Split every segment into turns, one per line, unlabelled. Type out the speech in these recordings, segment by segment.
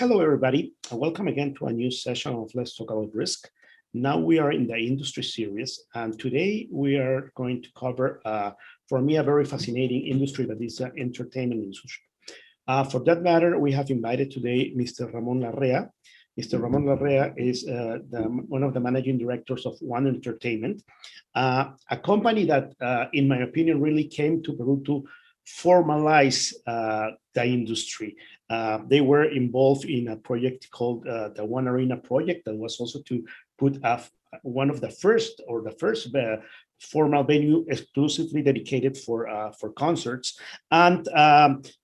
Hello, everybody. Welcome again to a new session of Let's Talk About Risk. Now we are in the industry series, and today we are going to cover, for me, a very fascinating industry that is the entertainment industry. For that matter, we have invited today Mr. Ramon Larrea. Mr. Ramon Larrea is one of the managing directors of One Entertainment, a company that, in my opinion, really came to Peru to formalize the industry. They were involved in a project called the One Arena project that was also to put one of the first formal venue exclusively dedicated for concerts. And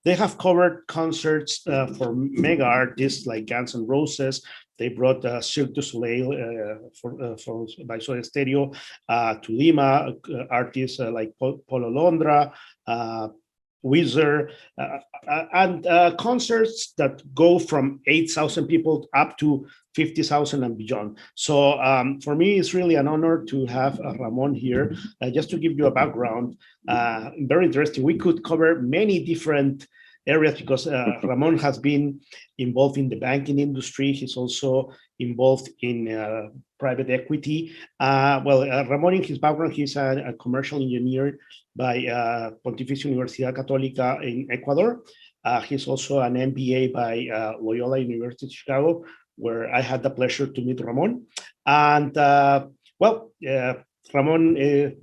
they have covered concerts for mega artists like Guns N' Roses. They brought Cirque du Soleil by Soda Stereo to Lima, artists like Polo Londra, Weezer, and concerts that go from 8,000 people up to 50,000 and beyond. So for me, it's really an honor to have Ramon here. Just to give you a background, very interesting. We could cover many different areas because Ramon has been involved in the banking industry. He's also involved in private equity. Ramon, in his background, he's a commercial engineer by Pontificia Universidad Católica in Ecuador. He's also an MBA by Loyola University Chicago, where I had the pleasure to meet Ramon. And Ramon,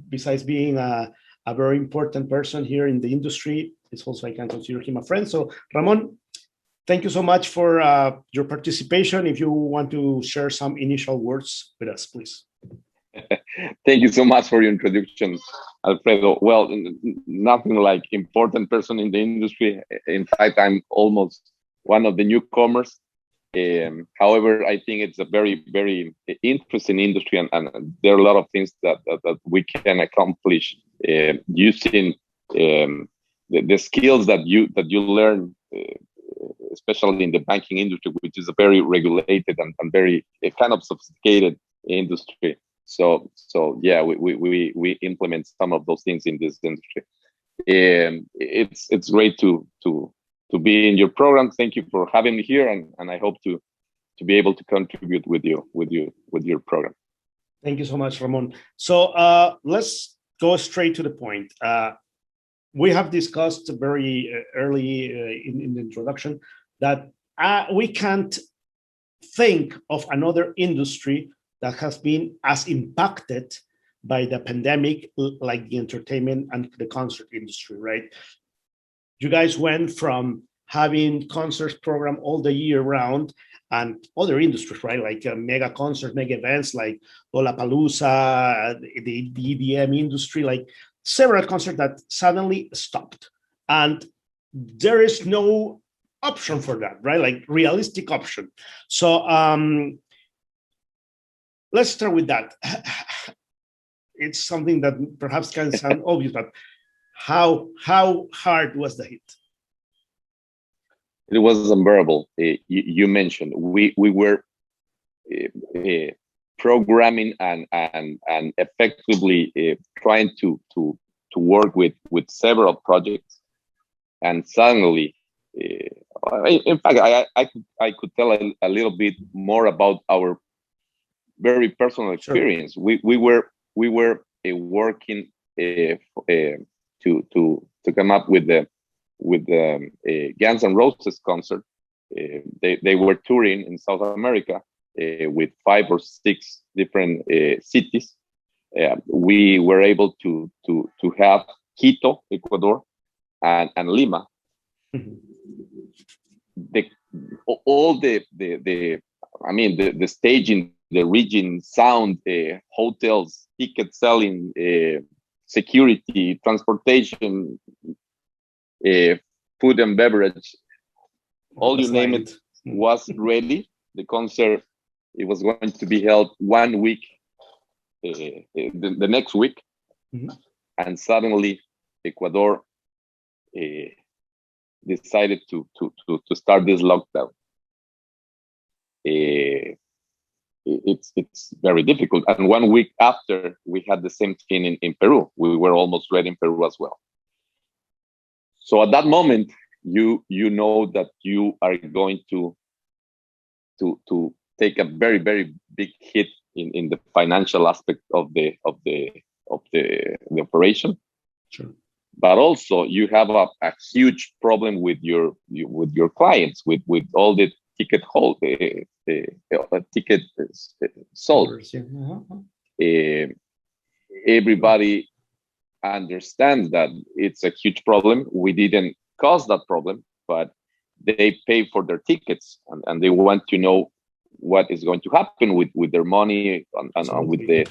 besides being a very important person here in the industry, is also, I can consider him a friend. So Ramon, thank you so much for your participation. If you want to share some initial words with us, please.
Thank you so much for your introduction, Alfredo. Well, nothing like important person in the industry. In fact, I'm almost one of the newcomers. However, I think it's a very, very interesting industry, and there are a lot of things that we can accomplish using the skills that you learn, especially in the banking industry, which is a very regulated and very kind of sophisticated industry. So yeah, we implement some of those things in this industry. It's great to be in your program. Thank you for having me here, and I hope to be able to contribute with your program.
Thank you so much, Ramon. So let's go straight to the point. We have discussed very early in the introduction that we can't think of another industry that has been as impacted by the pandemic like the entertainment and the concert industry, right? You guys went from having concerts program all the year round and other industries, right? Like mega concerts, mega events like Lollapalooza, the EDM industry, like several concerts that suddenly stopped. And there is no option for that, right? Like realistic option. So let's start with that. It's something that perhaps can sound obvious, but how hard was the hit?
It was unbearable. You mentioned we were programming and effectively trying to work with several projects, and suddenly, in fact, I could tell a little bit more about our very personal experience. Sure. We were working to come up with the Guns N' Roses concert. They were touring in South America with 5 or 6 different cities. We were able to have Quito, Ecuador, and Lima. All the staging, the region, sound, hotels, ticket selling, security, transportation, food and beverage, all you name it was ready. The concert, it was going to be held 1 week, the next week, and suddenly Ecuador decided to start this lockdown. It's very difficult. And 1 week after, we had the same thing in Peru. We were almost ready in Peru as well. So at that moment, you know that you are going to to take a very, very big hit in the financial aspect of the operation.
Sure.
But also you have a huge problem with your clients, with all the ticket ticket sold. Everybody understands that it's a huge problem. We didn't cause that problem, but they pay for their tickets, and they want to know what is going to happen with their money, and with the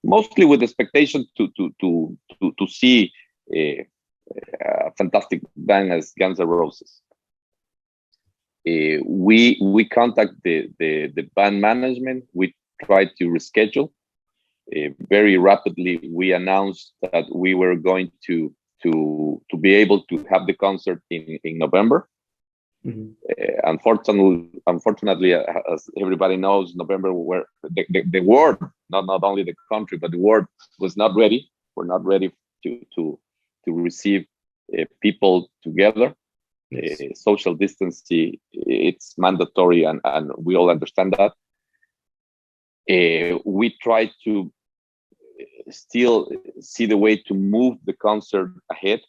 mostly with expectation to see a fantastic band as Guns N' Roses. We contact the band management. We try to reschedule. Very rapidly, we announced that we were going to be able to have the concert in November. Unfortunately, as everybody knows, November, where the world, not only the country, but the world was not ready. We're not ready to receive people together. Yes. Social distancing, it's mandatory, and we all understand that. We try to still see the way to move the concert ahead,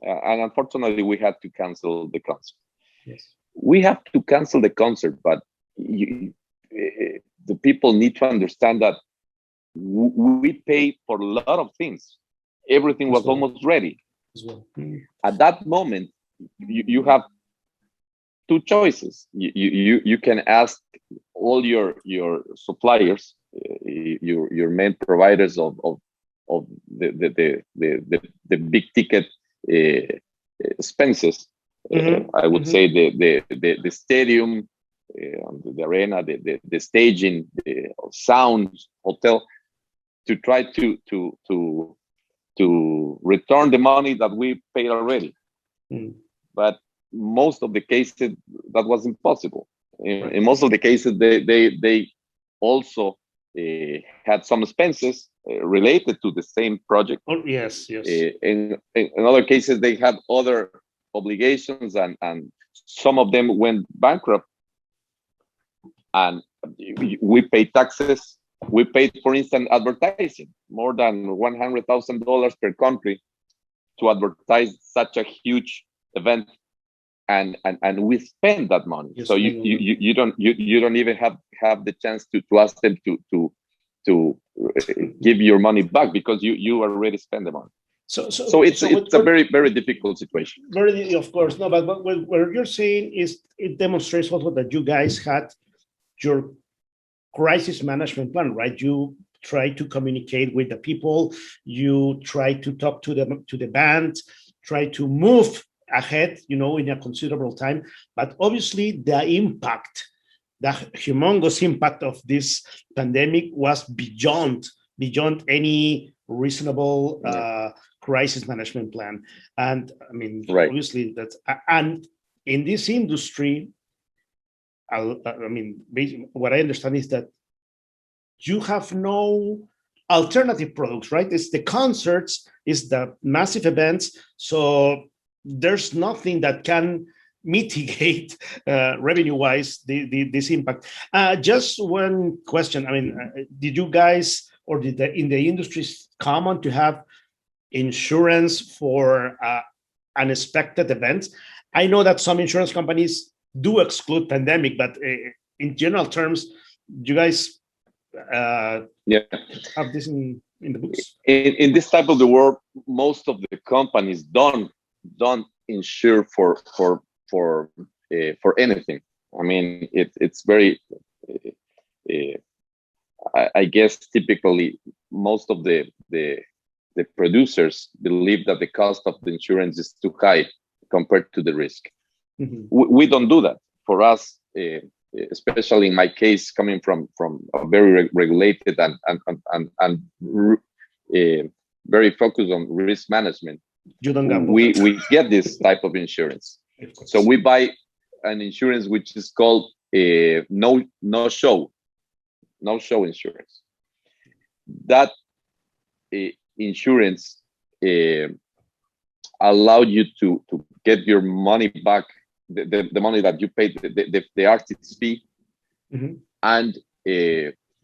and unfortunately, we had to cancel the concert.
Yes.
We have to cancel the concert, but the people need to understand that we pay for a lot of things. Everything was almost ready. At that moment, you have two choices. You can ask all your suppliers, your main providers of the big ticket expenses. I would say the stadium, the arena, the staging, the sound, hotel, to try to return the money that we paid already. But most of the cases that was impossible. In most of the cases, they also had some expenses related to the same project.
Oh, yes.
In other cases, they had other obligations, and some of them went bankrupt. And we paid taxes. We paid, for instance, advertising, more than $100,000 per country to advertise such a huge event, and we spend that money. Yes, so you don't even have the chance to ask them to give your money back, because you already spent the money. So it's a very, very difficult situation.
Very, of course. No, but what you're saying is, it demonstrates also that you guys had your crisis management plan, right? You try to communicate with the people, you try to talk to the band, try to move ahead, in a considerable time. But obviously the humongous impact of this pandemic was beyond any reasonable crisis management plan. And I mean, obviously that's, and in this industry, what I understand is that you have no alternative products, right? It's the concerts, it's the massive events. So there's nothing that can mitigate revenue-wise this impact. Just one question. I mean, did you guys, or did in the industry common to have insurance for unexpected events? I know that some insurance companies do exclude pandemic, but in general terms, you guys have this in the books?
In this type of the world, most of the companies don't insure for anything. I mean, it's very. I guess typically most of the producers believe that the cost of the insurance is too high compared to the risk. We don't do that. For us, especially in my case, coming from a very regulated and very focused on risk management, we get this type of insurance. So we buy an insurance which is called no show insurance. That insurance allow you to get your money back, the money that you paid, the artist's fee,
Mhm.
and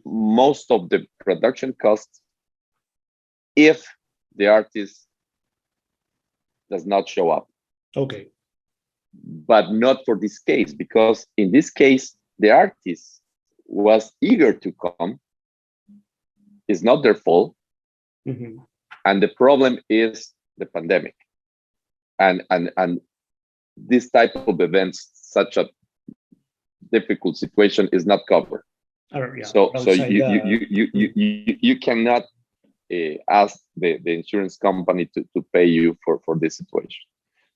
most of the production costs if the artist does not show up.
Okay.
But not for this case, because in this case, the artist was eager to come. It's not their fault.
Mhm.
And the problem is the pandemic. And this type of events, such a difficult situation, is not covered.
Yeah,
So
outside
you cannot ask the insurance company to pay you for this situation.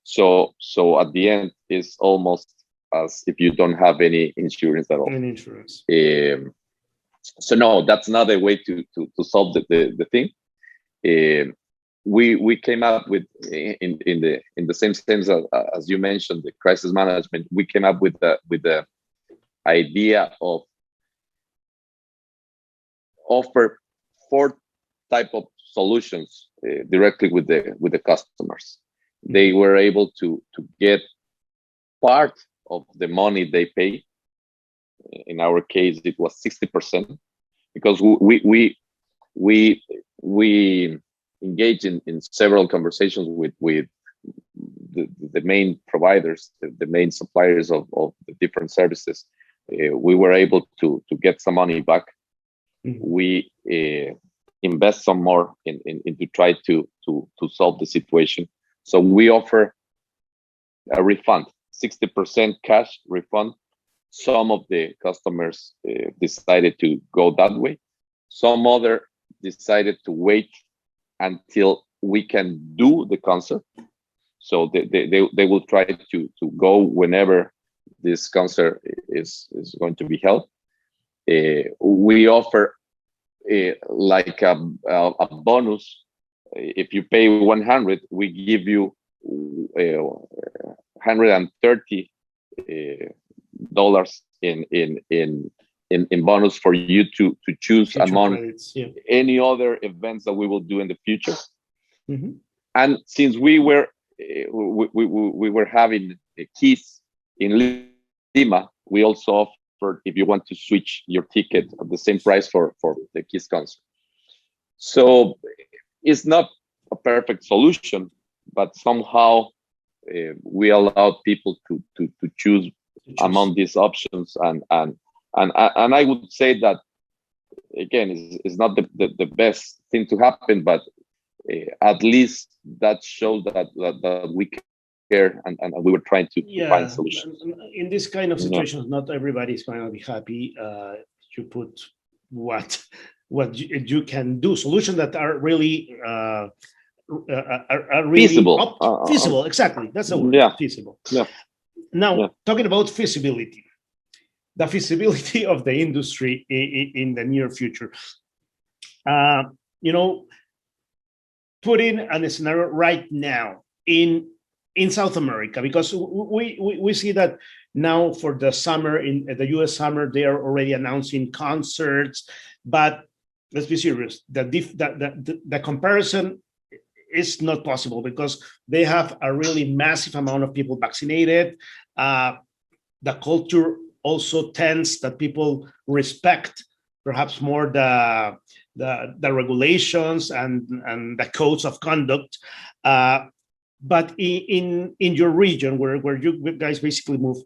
So at the end, it's almost as if you don't have any insurance at all.
an insurance.
So no, that's not a way to solve the thing. We came up with in the same sense as you mentioned, the crisis management. We came up with the idea of offer 4 type of solutions directly with the customers. They were able to get part of the money they pay. In our case, it was 60%, because we engage in several conversations with the main providers, the main suppliers of the different services. We were able to get some money back. We invest some more in to try to solve the situation. So we offer a refund, 60% cash refund. Some of the customers decided to go that way. Some other decided to wait until we can do the concert. So they will try to go whenever this concert is going to be held. We offer like a bonus. If you pay 100, we give you $130 in bonus for you to choose
Future
among
credits, yeah.
any other events that we will do in the future.
Mm-hmm.
And since we were having keys in Lima, we also offered if you want to switch your ticket at the same price for the Kiss concert. So it's not a perfect solution, but somehow we allowed people to choose among these options, and I would say that again is not the best thing to happen, but at least that shows that we care, and we were trying to find solutions.
In this kind of situations, not everybody is going to be happy. You put what you can do, solutions that are really are really
feasible.
Feasible, exactly. That's the word.
Yeah.
Feasible.
Yeah.
Now, talking about feasibility, the feasibility of the industry in the near future. Put in a scenario right now in South America, because we see that now for the summer, in the US summer, they are already announcing concerts. But let's be serious, the comparison is not possible, because they have a really massive amount of people vaccinated. The culture also tends that people respect perhaps more the regulations and the codes of conduct. But in your region, where you guys basically move,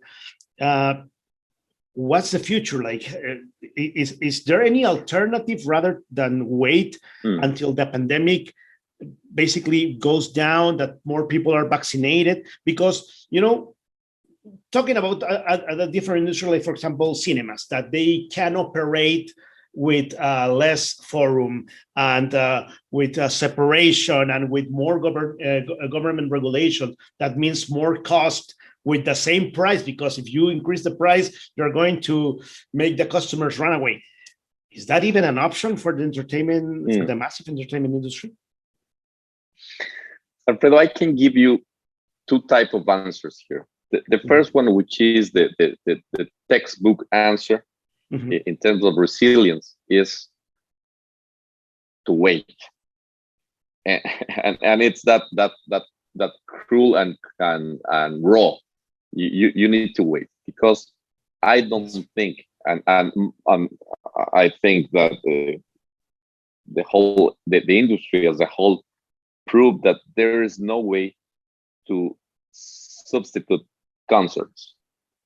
what's the future like? Is there any alternative rather than wait until the pandemic basically goes down, that more people are vaccinated? Because, talking about a different industry, like for example, cinemas, that they can operate with less forum and with separation and with more government regulation. That means more cost with the same price, because if you increase the price, you're going to make the customers run away. Is that even an option for the entertainment, for the massive entertainment industry?
Alfredo, I can give you 2 types of answers here. The first one, which is the textbook answer in terms of resilience, is to wait, and it's that cruel and raw. You need to wait, because I don't think, and I think that the industry as a whole proved that there is no way to substitute concerts.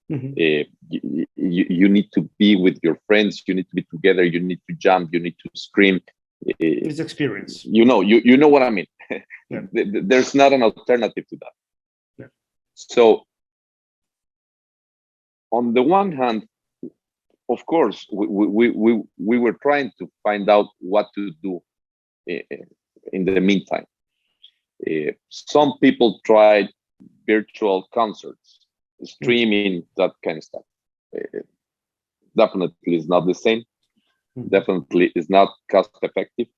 You need to be with your friends, you need to be together, you need to jump, you need to scream.
It's experience.
You know what I mean.
Yeah.
There's not an alternative to that.
Yeah.
So on the one hand, of course, we were trying to find out what to do in the meantime. Some people tried virtual concerts, streaming, that kind of stuff. Definitely is not the same. Definitely is not cost effective.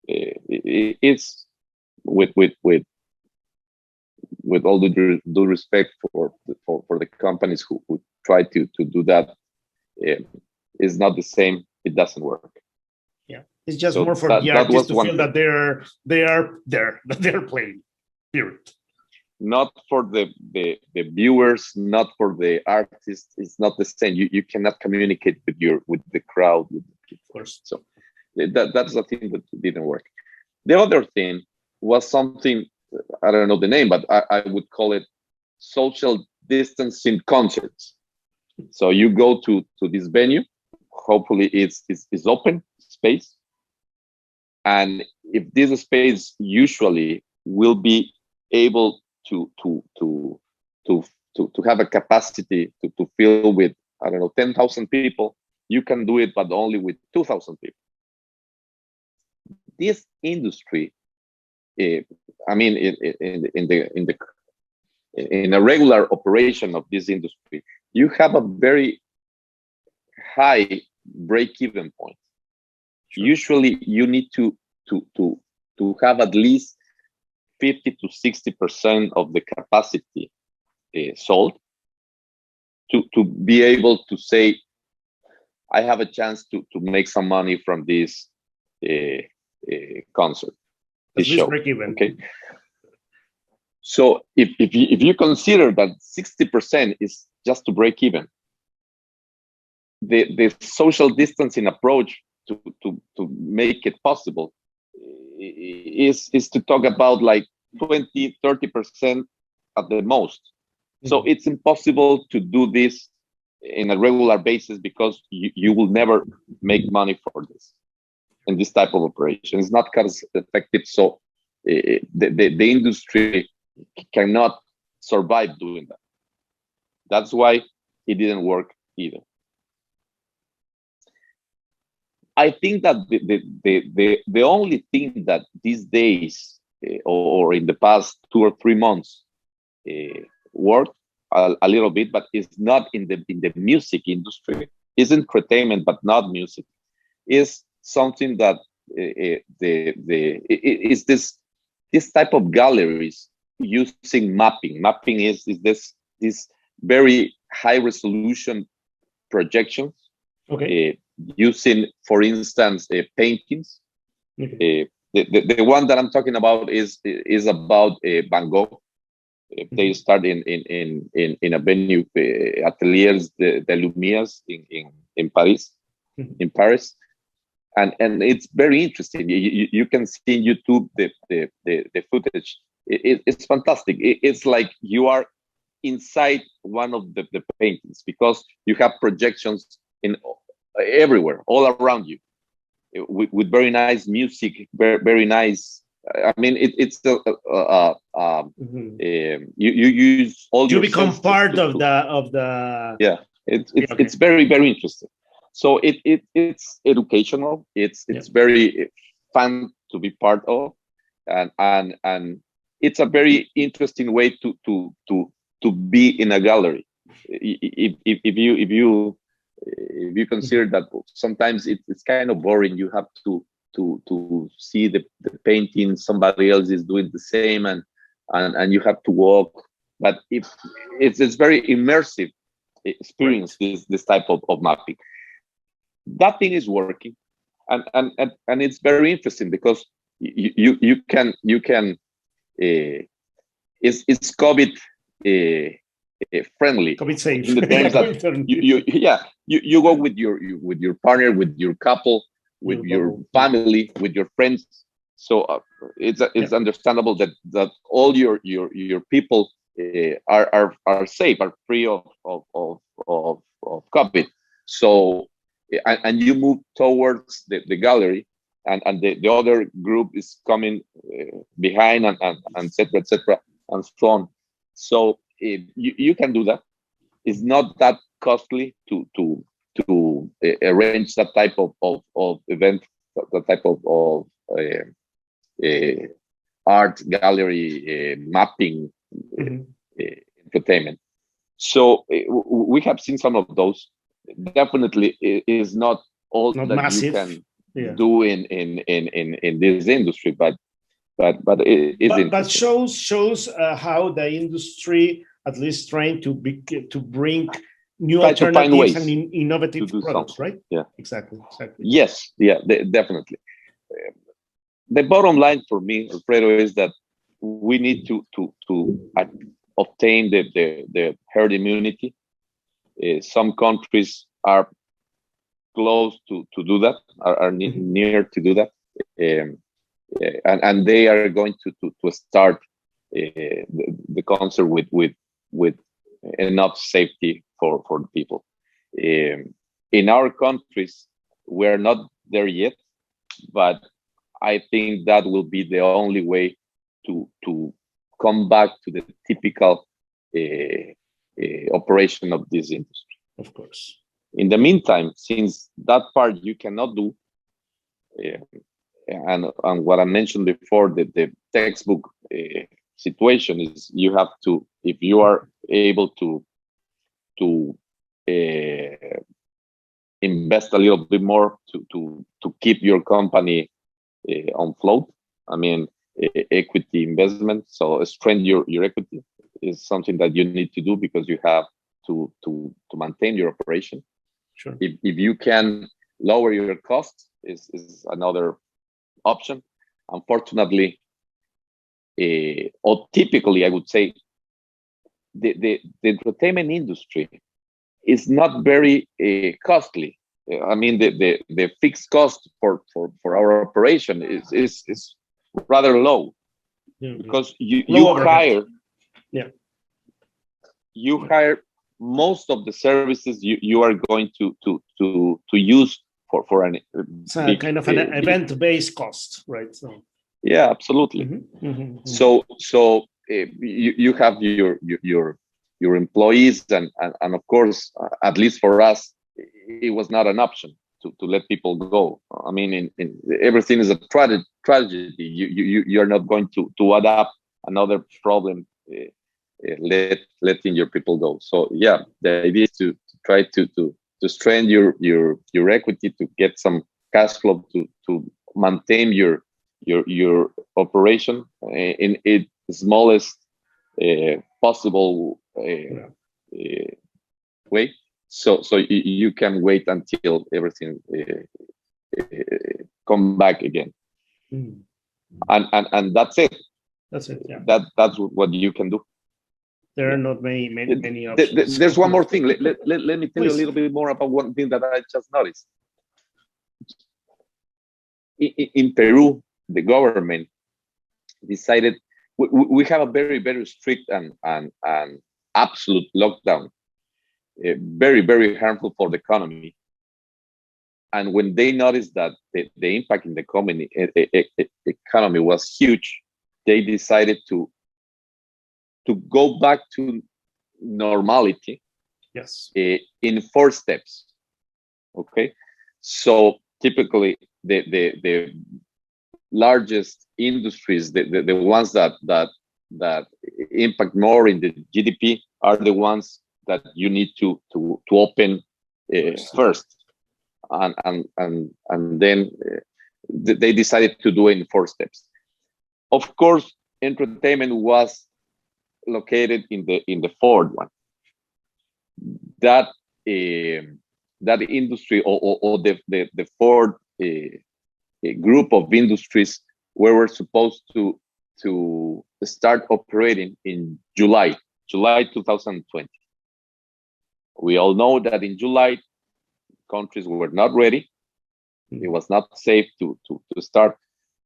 It's with all the due respect for the companies who try to do that, is not the same. It doesn't work.
Yeah, it's just so more for the artists to feel that they are there, that they're playing. Period.
Not for the viewers, not for the artists. It's not the same. You cannot communicate with the crowd, with the people.
Of course.
So that's the thing that didn't work. The other thing was something, I don't know the name, but I would call it social distancing concerts. So you go to this venue, hopefully it's open space, and if this space usually will be able to have a capacity to fill with, I don't know, 10,000 people, you can do it, but only with 2,000 people. This industry, I mean, in a regular operation of this industry, you have a very high break-even point. Sure. Usually, you need to have at least 50 to 60% of the capacity sold to be able to say, I have a chance to make some money from this concert, this show.
Break even.
Okay. So if you consider that 60% is just to break even, the social distancing approach to make it possible is to talk about like 20-30% at the most. So it's impossible to do this in a regular basis because you will never make money for this in this type of operation. It's not cost effective. So the industry cannot survive doing that. That's why it didn't work either. I think that the only thing that these days or in the past 2 or 3 months worked a little bit, but it's not in the music industry. It's entertainment, but not music. Is something that is this type of galleries using mapping. Mapping is this very high resolution projections.
Okay.
Using, for instance, paintings. Okay. The one that I'm talking about is about Van Gogh. They start in a venue, Ateliers de Lumières in Paris, in Paris, and it's very interesting. You can see in YouTube the footage. It's fantastic. It's like you are inside one of the paintings because you have projections in everywhere, all around you, with very nice music, very nice. I mean, it's you use all.
You become part of the.
Yeah, it's very interesting. So it's educational. It's very fun to be part of, and it's a very interesting way to be in a gallery. If you consider that sometimes it's kind of boring, you have to see the painting, somebody else is doing the same, and you have to walk. But if it's very immersive experience, this type of mapping. That thing is working, and it's very interesting because you can it's COVID friendly.
COVID safe.
In the terms that you go with your partner, with your couple, with your family, with your friends. So it's understandable that all your people are safe, are free of COVID. So and you move towards the gallery, and the other group is coming behind, and et cetera, and so on. So you can do that. It's not that costly to arrange that type of event, that type of art gallery mapping entertainment. So we have seen some of those. Definitely, it is not all
not
that
massive.
You can do in this industry, but it is.
But shows how the industry at least trying to bring new alternatives and innovative products,
something.
Right?
Yeah,
exactly.
Yes, definitely. The bottom line for me, Alfredo, is that we need to obtain the herd immunity. Some countries are close to do that, are near to do that, and they are going to start the concert with enough safety for the people. In our countries, we're not there yet, but I think that will be the only way to come back to the typical operation of this industry.
Of course.
In the meantime, since that part you cannot do, and what I mentioned before, the textbook situation is you have to, if you are able to invest a little bit more to keep your company on float. I mean, equity investment. So strengthen your equity is something that you need to do because you have to maintain your operation.
Sure.
If you can lower your costs, is another option. Unfortunately, or typically, I would say, the entertainment industry is not very costly. I mean, the fixed cost for our operation is rather low, because you hire you hire most of the services you are going to use for an
it's a kind of an event-based cost, right? So
yeah, absolutely. So you have your employees, and of course, at least for us, it was not an option to let people go. I mean, in everything is a tragedy. You are not going to add up another problem, letting your people go. So yeah, the idea is to try to strengthen your equity, to get some cash flow to maintain your operation in its smallest possible way. So you can wait until everything come back again, and that's it.
That's it. Yeah.
That's what you can do.
There are not many options.
There's one more thing. Let me tell you a little bit more about one thing that I just noticed. In Peru, the government decided we have a very, very strict and absolute lockdown, very, very harmful for the economy. And when they noticed that the impact in the economy was huge, they decided to go back to normality.
Yes.
In 4 steps. Okay, so typically the largest industries, the ones that impact more in the GDP, are the ones that you need to open first, and then they decided to do it in 4 steps. Of course, entertainment was located in the 4th one. That industry, or the 4th group of industries, were supposed to start operating in July. July 2020. We all know that in July, countries were not ready. It was not safe to start.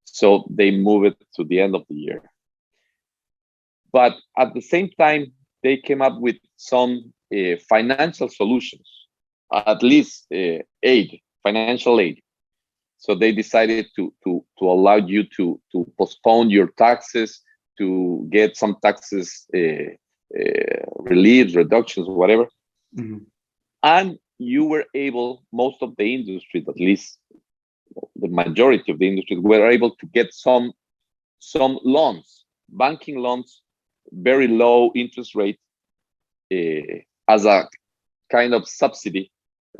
So they moved it to the end of the year. But at the same time, they came up with some financial solutions, at least financial aid. So they decided to allow you to postpone your taxes, to get some taxes reliefs, reductions, whatever. And you were able, most of the industries, at least the majority of the industries, were able to get some loans, banking loans, very low interest rate, as a kind of subsidy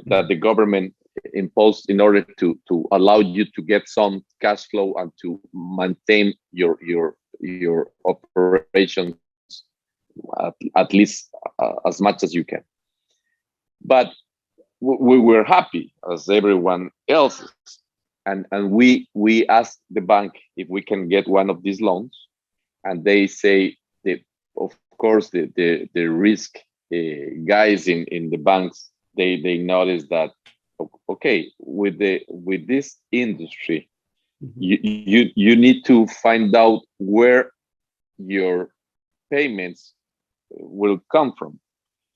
that the government imposed in order to allow you to get some cash flow and to maintain your operations at least as much as you can. But we were happy as everyone else is. And we asked the bank if we can get one of these loans, and they say that, of course, the risk guys in the banks, they noticed that, okay, with this industry, you need to find out where your payments will come from,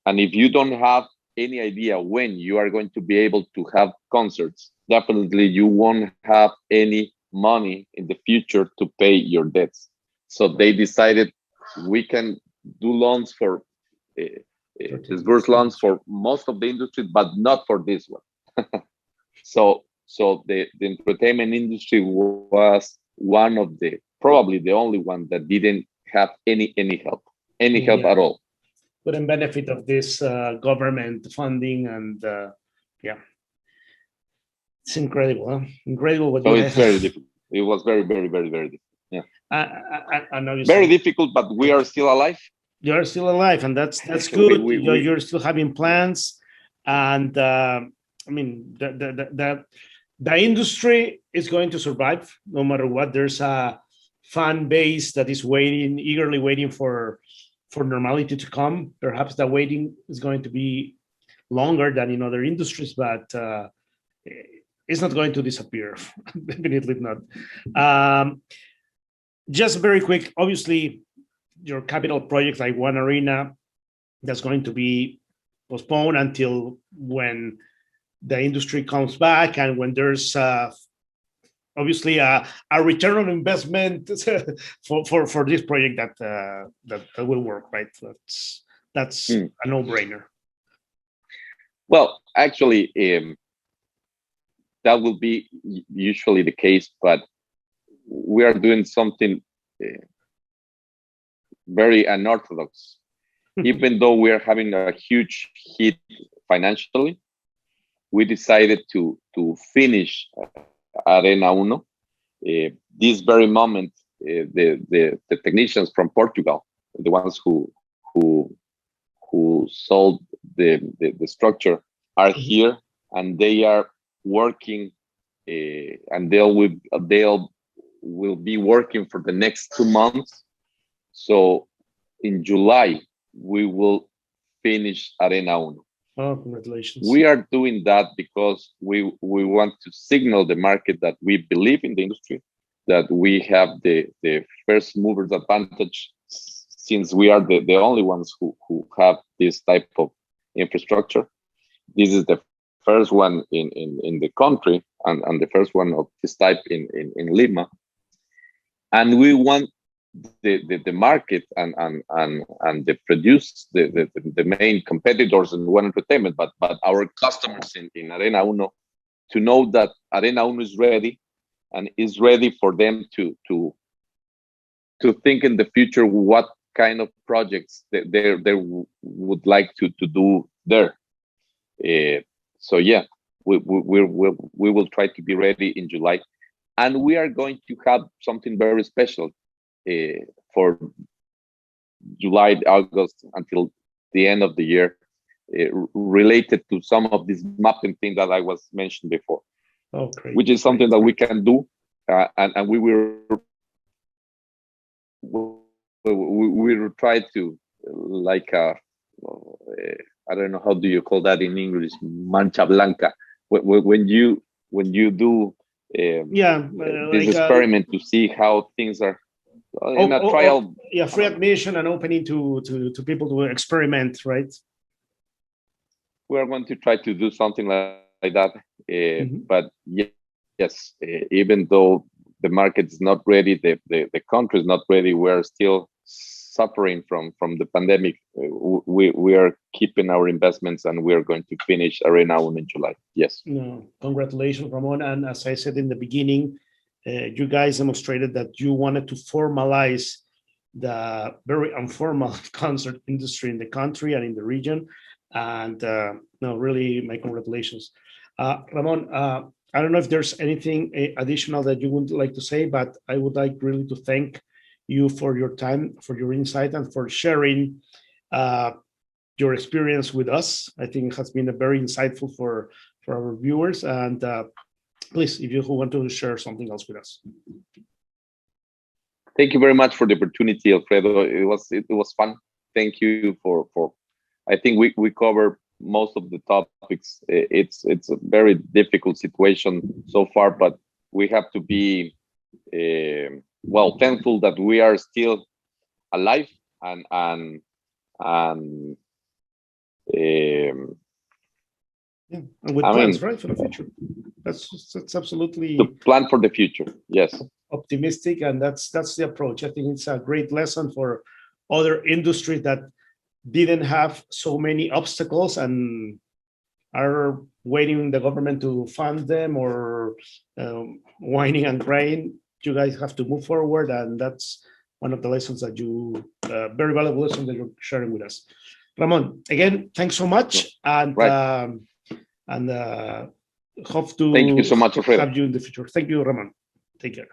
and if you don't have any idea when you are going to be able to have concerts, definitely you won't have any money in the future to pay your debts. So they decided we can do loans for disburse loans for most of the industry, but not for this one. So the entertainment industry was one of probably the only one that didn't have any help at all.
Couldn't benefit of this government funding, and it's incredible. Huh? Incredible what
it's very difficult. It was very, very, very, very difficult. Yeah. Very difficult, but we are still alive.
You're still alive, and that's good. You're still having plans, and I mean the industry is going to survive no matter what. There's a fan base that is eagerly waiting for normality to come. Perhaps the waiting is going to be longer than in other industries, but it's not going to disappear. Definitely not. Just very quick, obviously, your capital project like One Arena, that's going to be postponed until when the industry comes back and when there's obviously a return on investment for this project that will work, right? That's a no-brainer.
Well, actually, that will be usually the case, but we are doing something very unorthodox. Even though we are having a huge hit financially, we decided to finish Arena Uno. This very moment, the technicians from Portugal, the ones who sold the structure, are here, and they are working, and they'll will be working for the next 2 months. So in July we will finish Arena Uno.
Oh, congratulations.
We are doing that because we want to signal the market that we believe in the industry, that we have the first movers advantage, since we are the only ones who have this type of infrastructure. This is the first one in the country, and the first one of this type in Lima. And we want the market and the main competitors in One Entertainment, but our customers in Arena Uno, to know that Arena Uno is ready, and is ready for them to think in the future what kind of projects they would like to do there. So yeah, we will try to be ready in July, and we are going to have something very special for July, August, until the end of the year, related to some of these mapping things that I was mentioned before.
Oh, great.
Which is something that we can do, and we will try to like a, I don't know, how do you call that in English, mancha blanca, when you do this
like
experiment to see how things are in a trial.
Free admission and opening to people to experiment, right?
We are going to try to do something like that, but yes, even though the market is not ready, the country is not ready, we're still suffering from the pandemic. We are keeping our investments, and we are going to finish Arena in July. Yes.
No, congratulations, Ramon. And as I said in the beginning, you guys demonstrated that you wanted to formalize the very informal concert industry in the country and in the region. And no, really, my congratulations. Ramon, I don't know if there's anything additional that you would like to say, but I would like really to thank you for your time, for your insight, and for sharing your experience with us. I think it has been a very insightful for our viewers. And please, if you want to share something else with us.
Thank you very much for the opportunity, Alfredo. It was fun. Thank you for I think we covered most of the topics. It's a very difficult situation so far, but we have to be well, thankful that we are still alive and
with plans, right, for the future. That's absolutely
to plan for the future. Yes,
optimistic, and that's the approach. I think it's a great lesson for other industries that didn't have so many obstacles and are waiting the government to fund them or whining and crying. You guys have to move forward, and that's one of the lessons that you very valuable lesson that you're sharing with us. Ramon, again, thanks so much, and
right.
Hope to
thank you so much, Alfredo.
have you in the future. Thank you, Ramon. Take care.